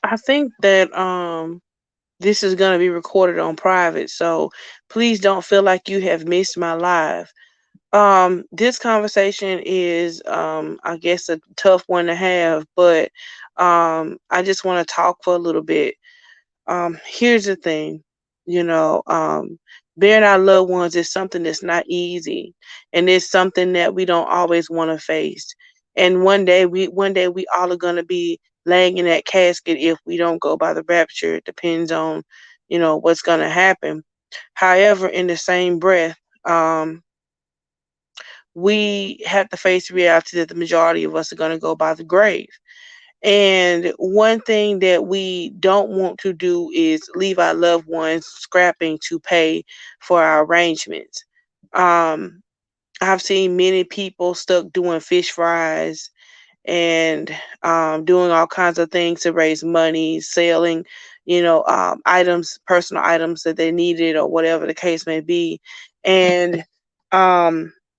I think that this is going to be recorded on private, so please don't feel like you have missed my live. This conversation is I guess a tough one to have, but I just want to talk for a little bit. Here's the thing, you know, burying our loved ones is something that's not easy, and it's something that we don't always want to face. And one day we all are gonna be laying in that casket if we don't go by the rapture. It depends on, what's gonna happen. However, in the same breath, we have to face reality that the majority of us are gonna go by the grave. And one thing that we don't want to do is leave our loved ones scrapping to pay for our arrangements. Um, I've seen many people stuck doing fish fries and doing all kinds of things to raise money, selling, items, personal items that they needed or whatever the case may be. And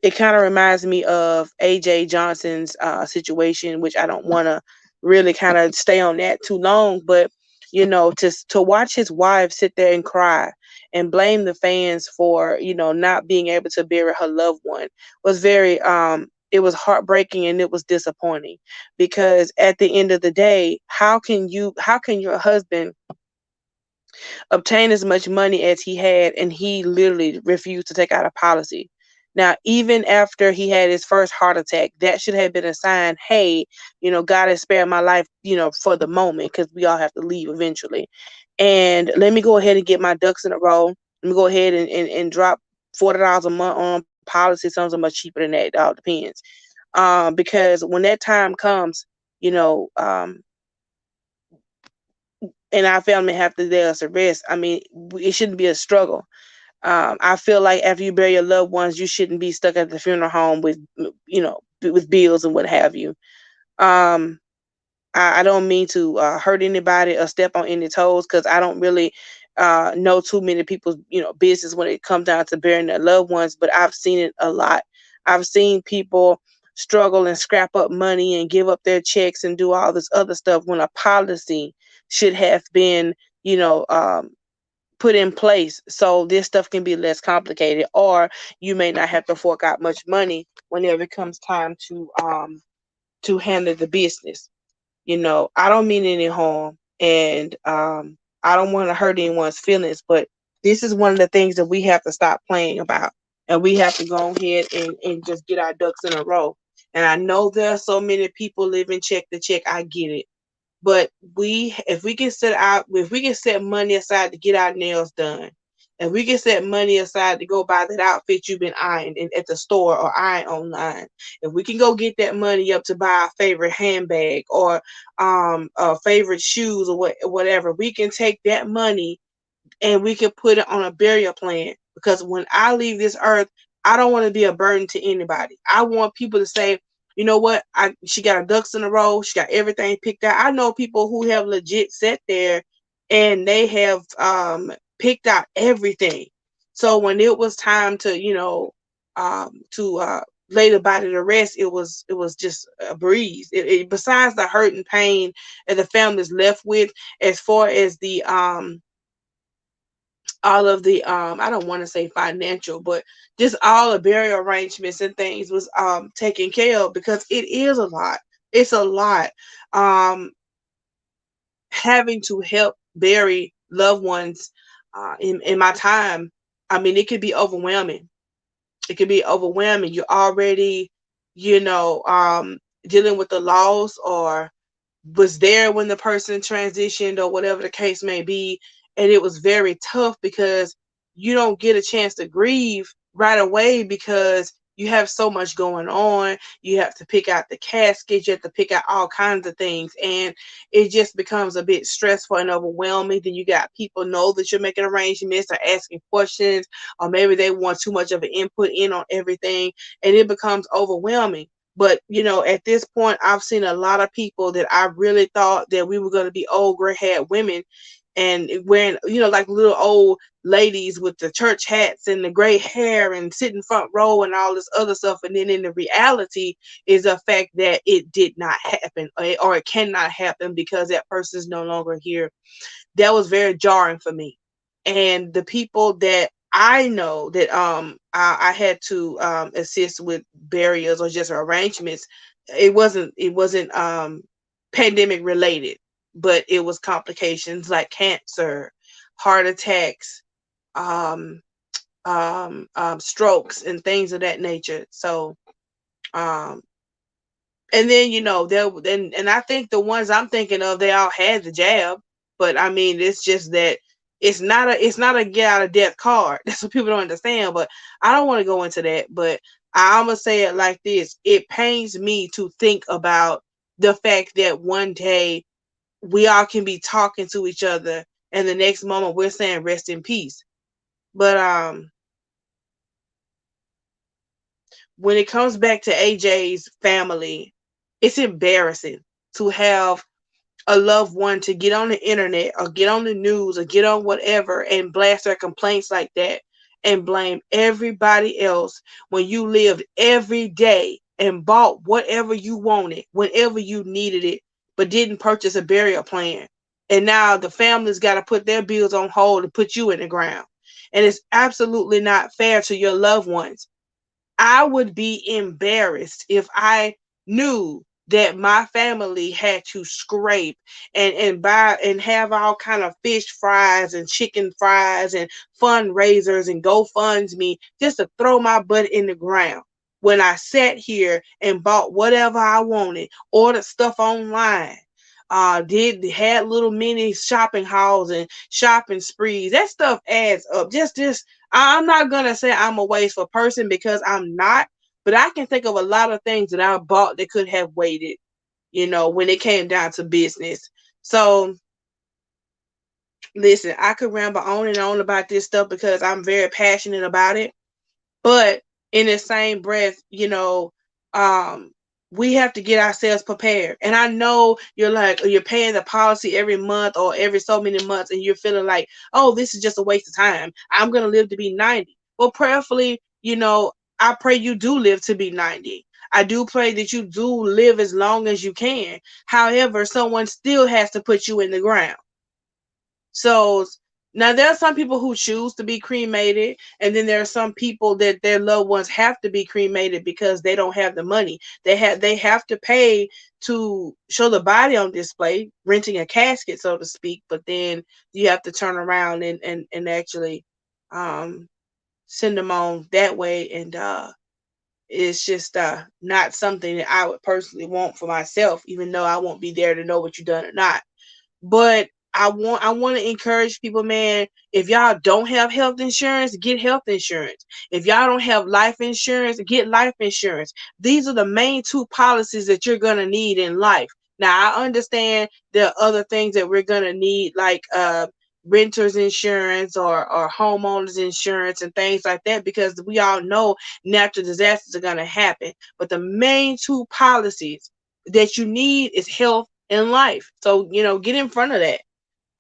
it kind of reminds me of AJ Johnson's situation, which I don't want to really kind of stay on that too long, but to watch his wife sit there and cry and blame the fans for not being able to bury her loved one was very it was heartbreaking and it was disappointing, because at the end of the day, how can your husband obtain as much money as he had and he literally refused to take out a policy? Now, even after he had his first heart attack, that should have been a sign, hey, God has spared my life, for the moment, because we all have to leave eventually. And let me go ahead and get my ducks in a row. Let me go ahead and drop $40 a month on policy. Sounds much cheaper than that. It all depends. Because when that time comes, you know, um, and our family have to lay us to rest, I mean, it shouldn't be a struggle. I feel like after you bury your loved ones, you shouldn't be stuck at the funeral home with bills and what have you. Um, I don't mean to hurt anybody or step on any toes, because I don't really know too many people's business when it comes down to burying their loved ones. But I've seen it a lot. I've seen people struggle and scrap up money and give up their checks and do all this other stuff when a policy should have been you know um, put in place so this stuff can be less complicated, or you may not have to fork out much money whenever it comes time to handle the business. I don't mean any harm, and I don't want to hurt anyone's feelings, but this is one of the things that we have to stop playing about, and we have to go ahead and just get our ducks in a row. And I know there are so many people living check to check. I get it, but if we can set money aside to get our nails done, and we can set money aside to go buy that outfit you've been eyeing at the store or eyeing online, if we can go get that money up to buy our favorite handbag or favorite shoes or whatever, we can take that money and we can put it on a burial plan. Because when I leave this earth, I don't want to be a burden to anybody. I want people to say, you know what, she got her ducks in a row, she got everything picked out. I know people who have legit sat there and they have picked out everything. So when it was time to to lay the body to rest, it was just a breeze. Besides the hurt and pain that the family's left with, as far as the all of the I don't want to say financial, but just all the burial arrangements and things was taken care of, because it is a lot. It's a lot. Um Having to help bury loved ones in my time, I mean, it could be overwhelming. It could be overwhelming. You're already, dealing with the loss, or was there when the person transitioned, or whatever the case may be. And it was very tough because you don't get a chance to grieve right away, because you have so much going on. You have to pick out the casket, you have to pick out all kinds of things, and it just becomes a bit stressful and overwhelming. Then you got people know that you're making arrangements or asking questions, or maybe they want too much of an input in on everything, and it becomes overwhelming. But at this point, I've seen a lot of people that I really thought that we were going to be old gray haired women, and wearing, like little old ladies with the church hats and the gray hair and sitting front row and all this other stuff. And then in the reality is the fact that it did not happen, or it cannot happen because that person is no longer here. That was very jarring for me. And the people that I know that I had to assist with burials or just arrangements, it wasn't pandemic related, but it was complications like cancer, heart attacks, um, strokes, and things of that nature. So, um, and then there, and I think the ones I'm thinking of, they all had the jab, but I mean, it's just that it's not a get out of death card. That's what people don't understand. But I don't want to go into that. But I'm gonna say it like this: it pains me to think about the fact that one day we all can be talking to each other, and the next moment we're saying rest in peace. But when it comes back to AJ's family, it's embarrassing to have a loved one to get on the internet or get on the news or get on whatever and blast their complaints like that and blame everybody else when you lived every day and bought whatever you wanted whenever you needed it, but didn't purchase a burial plan. And now the family's got to put their bills on hold and put you in the ground. And it's absolutely not fair to your loved ones. I would be embarrassed if I knew that my family had to scrape and buy and have all kind of fish fries and chicken fries and fundraisers and GoFundMe just to throw my butt in the ground when I sat here and bought whatever I wanted, ordered stuff online, did had little mini shopping hauls and shopping sprees. That stuff adds up. Just I'm not gonna say I'm a wasteful person because I'm not, but I can think of a lot of things that I bought that could have waited, when it came down to business. So listen, I could ramble on and on about this stuff because I'm very passionate about it. But in the same breath, um, we have to get ourselves prepared. And I know you're paying the policy every month or every so many months, and you're feeling like, oh, this is just a waste of time. I'm gonna live to be 90. Well, prayerfully, I pray you do live to be 90. I do pray that you do live as long as you can. However, someone still has to put you in the ground. So now there are some people who choose to be cremated, and then there are some people that their loved ones have to be cremated because they don't have the money. They have to pay to show the body on display, renting a casket, so to speak. But then you have to turn around and actually um, send them on that way, and it's just not something that I would personally want for myself, even though I won't be there to know what you've done or not. But I want to encourage people, man. If y'all don't have health insurance, get health insurance. If y'all don't have life insurance, get life insurance. These are the main two policies that you're gonna need in life. Now I understand there are other things that we're gonna need, like renters insurance or homeowners insurance and things like that, because we all know natural disasters are gonna happen. But the main two policies that you need is health and life. So, get in front of that.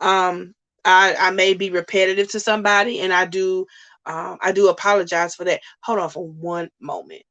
Um, I may be repetitive to somebody, and I do apologize for that. Hold on for one moment.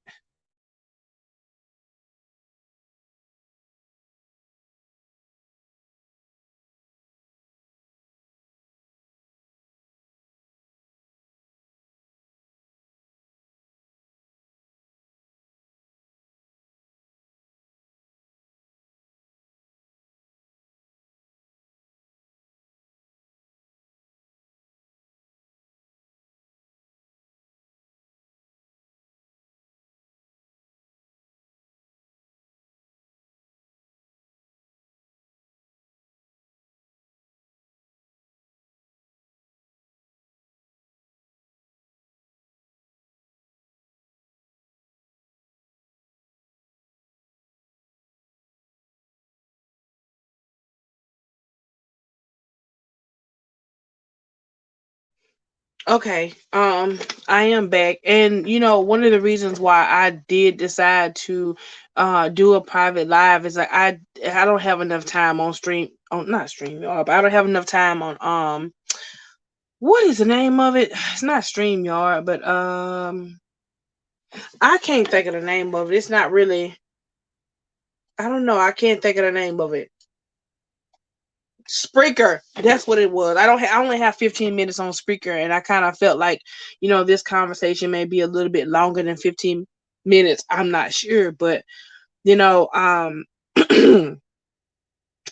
Okay, I am back, and one of the reasons why I did decide to do a private live is like I don't have enough time on Oh, not StreamYard, but I don't have enough time on what is the name of it? It's not StreamYard, but I can't think of the name of it. It's not really. I don't know. I can't think of the name of it. Spreaker. That's what it was. I only have 15 minutes on Spreaker, and I kind of felt like, this conversation may be a little bit longer than 15 minutes. I'm not sure, but you know, um,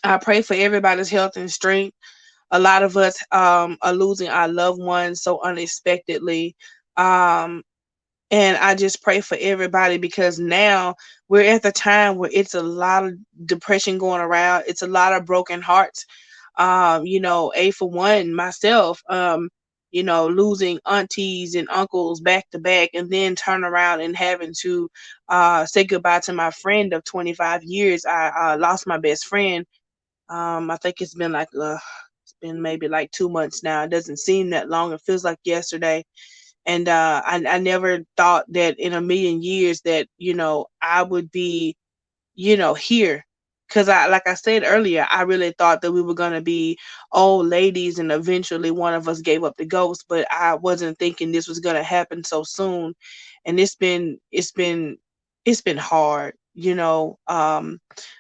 I pray for everybody's health and strength. A lot of us are losing our loved ones so unexpectedly. Um, and I just pray for everybody because now we're at the time where it's a lot of depression going around. It's a lot of broken hearts. A for one, myself, losing aunties and uncles back to back and then turn around and having to say goodbye to my friend of 25 years. I lost my best friend. I think it's been maybe like 2 months now. It doesn't seem that long. It feels like yesterday. And I never thought that in a million years that I would be here, because I like I said earlier, I really thought that we were going to be old ladies and eventually one of us gave up the ghost, but I wasn't thinking this was going to happen so soon. And it's been hard,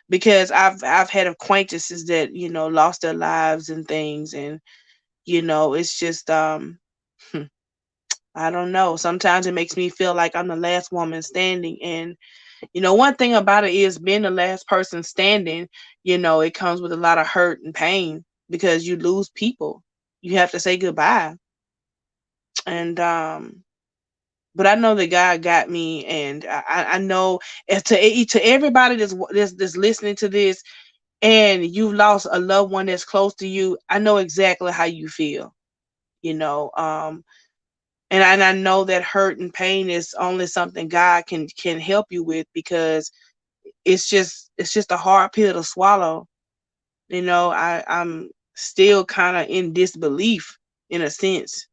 because I've had acquaintances that lost their lives and things. And it's just I don't know. Sometimes it makes me feel like I'm the last woman standing. And, one thing about it is being the last person standing, it comes with a lot of hurt and pain because you lose people. You have to say goodbye. And, but I know that God got me. And I know if to everybody that's listening to this and you've lost a loved one that's close to you, I know exactly how you feel, you know. And I know that hurt and pain is only something God can help you with, because it's just a hard pill to swallow. I'm still kind of in disbelief in a sense.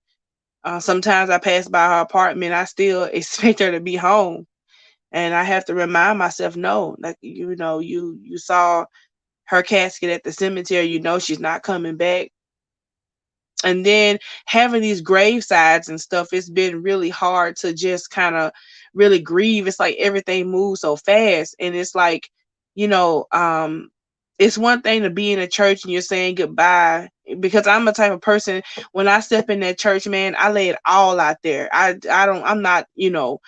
Sometimes I pass by her apartment, I still expect her to be home, and I have to remind myself, no, like you saw her casket at the cemetery, she's not coming back. And then having these grave sides and stuff, it's been really hard to just kind of really grieve. It's like everything moves so fast, and it's like, you know um it's one thing to be in a church and you're saying goodbye, because I'm a type of person, when I step in that church, man, I lay it all out there. I'm not, the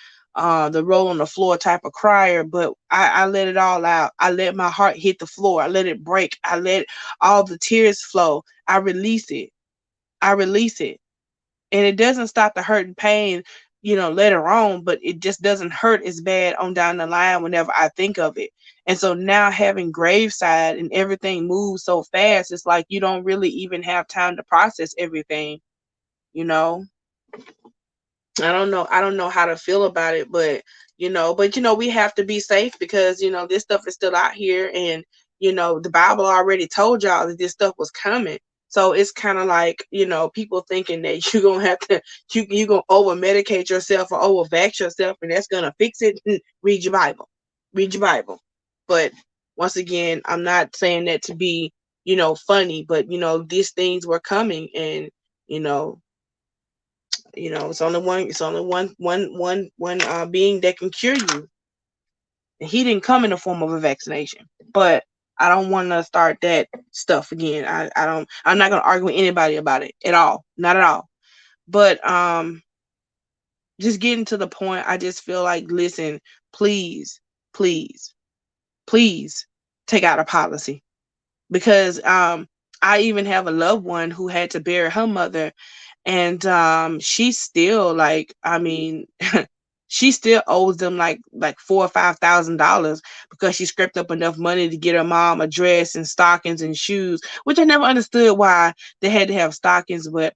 roll on the floor type of crier, but I let it all out. I let my heart hit the floor, I let it break, I let all the tears flow, I release it. I release it. And it doesn't stop the hurt and pain, later on, but it just doesn't hurt as bad on down the line whenever I think of it. And so now having graveside and everything moves so fast, it's like you don't really even have time to process everything, you know. I don't know how to feel about it, but we have to be safe because this stuff is still out here. And the Bible already told y'all that this stuff was coming. So it's kind of like, people thinking that you're gonna have to you gonna over medicate yourself or over vax yourself and that's gonna fix it. Read your Bible. Read your Bible. But once again, I'm not saying that to be, funny, but these things were coming. And you know it's only one being that can cure you. And he didn't come in the form of a vaccination. But I don't want to start that stuff again. I'm not gonna argue with anybody about it at all. Not at all. But just getting to the point, I just feel like, listen, please, please, please take out a policy. Because I even have a loved one who had to bury her mother, and she's still like, I mean, she still owes them like $4 or $5,000 because she scraped up enough money to get her mom a dress and stockings and shoes, which I never understood why they had to have stockings. But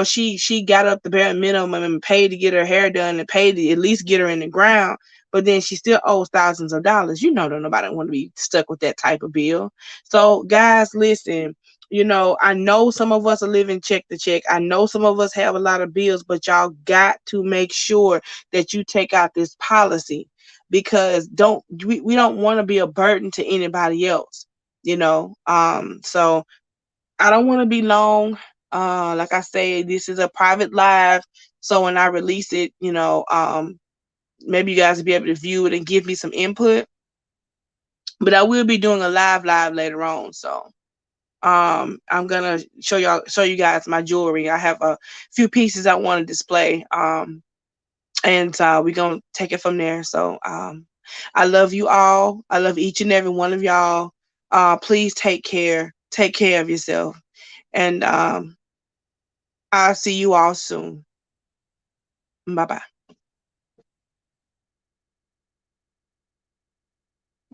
she got up the bare minimum and paid to get her hair done and paid to at least get her in the ground. But then she still owes thousands of dollars. Don't nobody want to be stuck with that type of bill. So guys, listen, I know some of us are living check to check. I know some of us have a lot of bills, but y'all got to make sure that you take out this policy, because we don't want to be a burden to anybody else. So I don't want to be long. Like I say, this is a private live, so when I release it, maybe you guys will be able to view it and give me some input. But I will be doing a live later on, so I'm gonna show you guys my jewelry. I have a few pieces I want to display, and we're gonna take it from there. So I love you all. I love each and every one of y'all. Please take care of yourself, and I'll see you all soon. Bye bye.